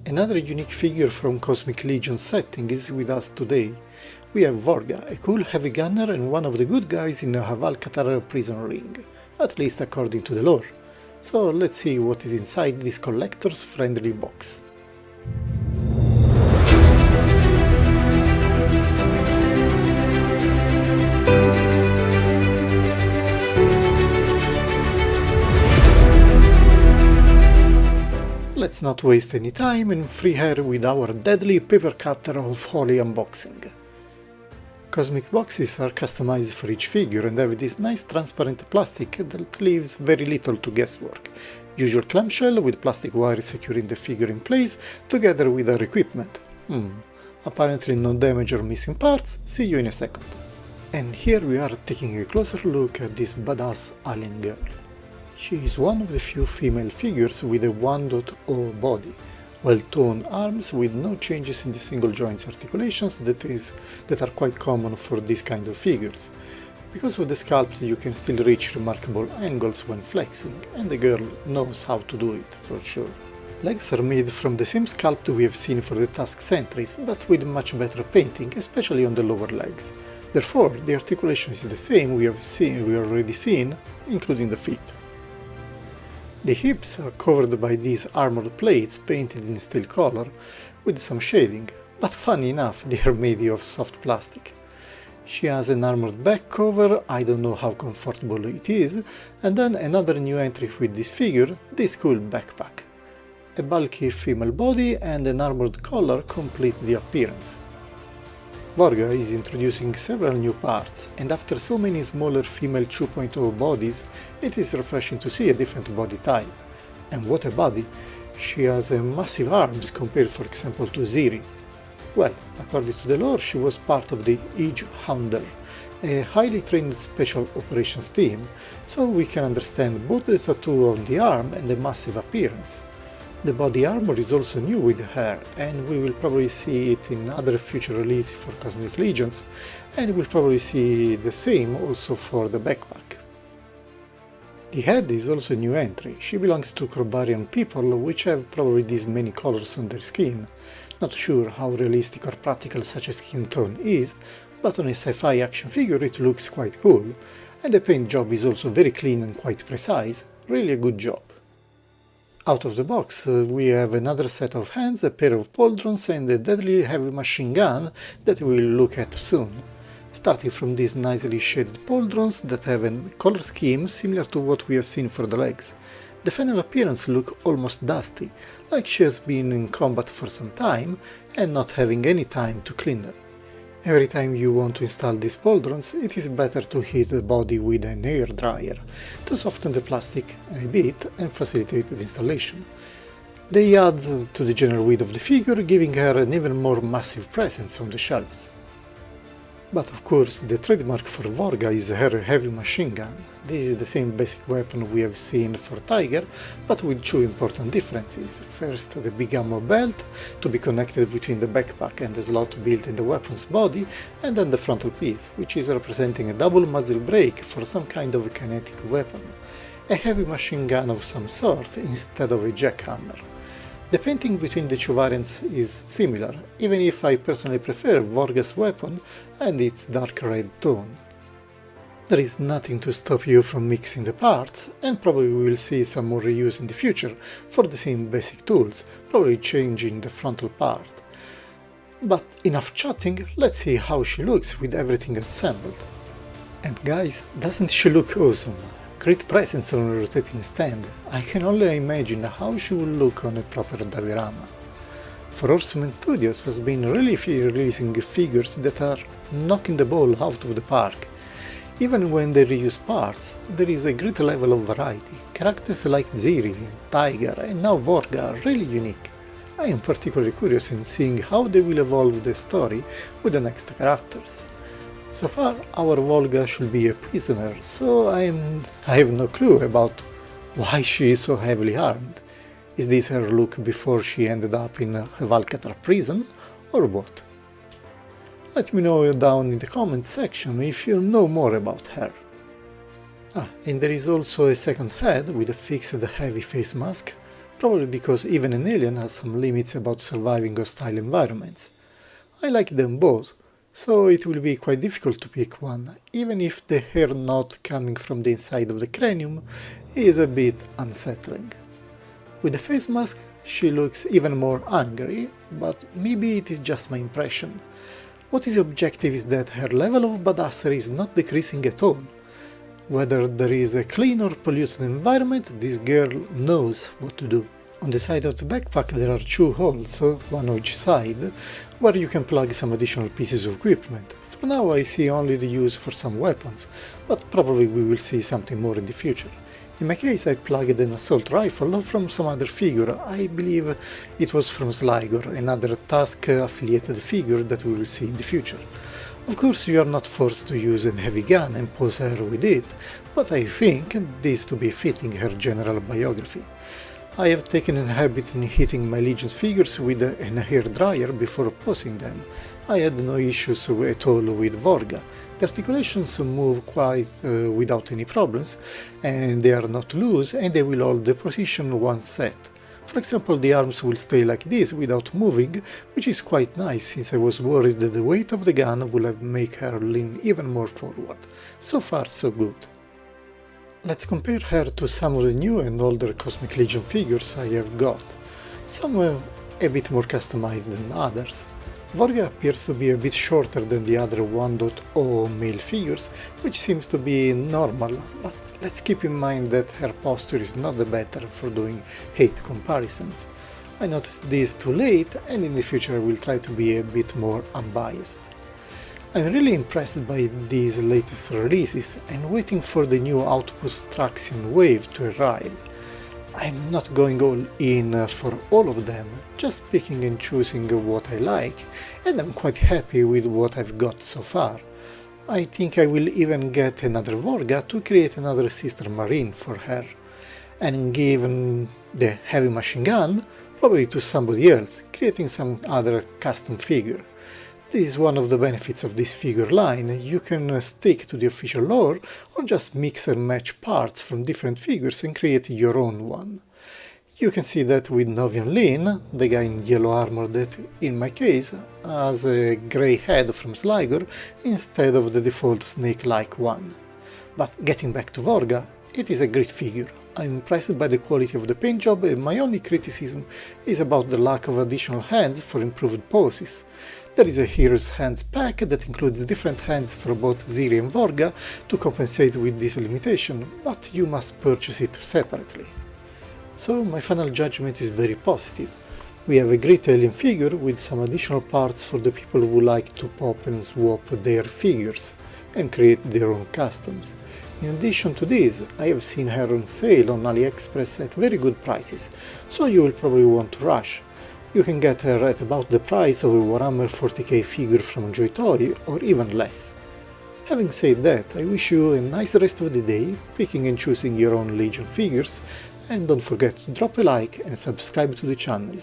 Another unique figure from Cosmic Legion setting is with us today. We have Vorgga, a cool heavy gunner and one of the good guys in a Haval-Katar prison ring, at least according to the lore. So let's see what is inside this collector's friendly box. Let's not waste any time and free her with our deadly paper cutter of holy unboxing. Cosmic boxes are customized for each figure and have this nice transparent plastic that leaves very little to guesswork. Usual clamshell with plastic wire securing the figure in place together with our equipment. Apparently no damage or missing parts, see you in a second. And here we are taking a closer look at this badass alien girl. She is one of the few female figures with a 1.0 body, well-toned arms with no changes in the single joints articulations that are quite common for this kind of figures. Because of the sculpt you can still reach remarkable angles when flexing, and the girl knows how to do it for sure. Legs are made from the same sculpt we have seen for the task sentries, but with much better painting, especially on the lower legs. Therefore, the articulation is the same we already seen, including the feet. The hips are covered by these armored plates painted in steel color, with some shading, but funny enough they are made of soft plastic. She has an armored back cover, I don't know how comfortable it is, and then another new entry with this figure, this cool backpack. A bulky female body and an armored collar complete the appearance. Vorgga is introducing several new parts, and after so many smaller female 2.0 bodies, it is refreshing to see a different body type. And what a body! She has massive arms compared for example to Ziri. Well, according to the lore, she was part of the Edge Hounder, a highly trained special operations team, so we can understand both the tattoo on the arm and the massive appearance. The body armor is also new with her, and we will probably see it in other future releases for Cosmic Legions, and we'll probably see the same also for the backpack. The head is also a new entry. She belongs to Crobarian people, which have probably these many colors on their skin. Not sure how realistic or practical such a skin tone is, but on a sci-fi action figure it looks quite cool, and the paint job is also very clean and quite precise, really a good job. Out of the box we have another set of hands, a pair of pauldrons and a deadly heavy machine gun that we will look at soon. Starting from these nicely shaded pauldrons that have a color scheme similar to what we have seen for the legs. The final appearance looks almost dusty, like she has been in combat for some time and not having any time to clean them. Every time you want to install these pauldrons, it is better to heat the body with an air dryer to soften the plastic a bit and facilitate the installation. They add to the general weight of the figure, giving her an even more massive presence on the shelves. But of course, the trademark for Vorgga is her heavy machine gun. This is the same basic weapon we have seen for Thygar, but with two important differences. First, the big ammo belt, to be connected between the backpack and the slot built in the weapon's body, and then the frontal piece, which is representing a double muzzle brake for some kind of a kinetic weapon. A heavy machine gun of some sort instead of a jackhammer. The painting between the two variants is similar, even if I personally prefer Vorgga's weapon and its dark red tone. There is nothing to stop you from mixing the parts, and probably we will see some more reuse in the future for the same basic tools, probably changing the frontal part. But enough chatting, let's see how she looks with everything assembled. And guys, doesn't she look awesome? Great presence on a rotating stand. I can only imagine how she will look on a proper diorama. For Horseman Studios has been really releasing figures that are knocking the ball out of the park. Even when they reuse parts, there is a great level of variety. Characters like Ziri, Thygar and now Vorgga are really unique. I am particularly curious in seeing how they will evolve the story with the next characters. So far, our Vorgga should be a prisoner, so I have no clue about why she is so heavily armed. Is this her look before she ended up in Haval-Katar prison, or what? Let me know down in the comments section if you know more about her. And there is also a second head with a fixed heavy face mask, probably because even an alien has some limits about surviving hostile environments. I like them both, so it will be quite difficult to pick one, even if the hair knot coming from the inside of the cranium is a bit unsettling. With the face mask, she looks even more angry, but maybe it is just my impression. What is objective is that her level of badassery is not decreasing at all. Whether there is a clean or polluted environment, this girl knows what to do. On the side of the backpack there are 2 holes, one on each side, where you can plug some additional pieces of equipment. For now I see only the use for some weapons, but probably we will see something more in the future. In my case I plugged an assault rifle from some other figure. I believe it was from Thygar, another task affiliated figure that we will see in the future. Of course you are not forced to use a heavy gun and pose her with it, but I think this to be fitting her general biography. I have taken a habit in hitting my Legion's figures with a hairdryer before posing them. I had no issues at all with Vorgga. The articulations move quite without any problems, and they are not loose, and they will hold the position once set. For example, the arms will stay like this without moving, which is quite nice since I was worried that the weight of the gun would have make her lean even more forward. So far so good. Let's compare her to some of the new and older Cosmic Legion figures I have got. Some are a bit more customized than others. Vorgga appears to be a bit shorter than the other 1.0 male figures, which seems to be normal, but let's keep in mind that her posture is not the better for doing height comparisons. I noticed this too late, and in the future I will try to be a bit more unbiased. I'm really impressed by these latest releases and waiting for the new Outpost Traction wave to arrive. I'm not going all in for all of them, just picking and choosing what I like, and I'm quite happy with what I've got so far. I think I will even get another Vorgga to create another sister marine for her, and give the heavy machine gun probably to somebody else, creating some other custom figure. This is one of the benefits of this figure line. You can stick to the official lore or just mix and match parts from different figures and create your own one. You can see that with Novian Lin, the guy in yellow armor that in my case has a grey head from Thygar instead of the default snake-like one. But getting back to Vorgga, it is a great figure. I'm impressed by the quality of the paint job, and my only criticism is about the lack of additional hands for improved poses. There is a hero's hands pack that includes different hands for both Ziri and Vorgga to compensate with this limitation, but you must purchase it separately. So my final judgment is very positive. We have a great alien figure with some additional parts for the people who like to pop and swap their figures and create their own customs. In addition to this, I have seen her on sale on AliExpress at very good prices, so you will probably want to rush. You can get her at about the price of a Warhammer 40k figure from Joytoy, or even less. Having said that, I wish you a nice rest of the day, picking and choosing your own Legion figures, and don't forget to drop a like and subscribe to the channel.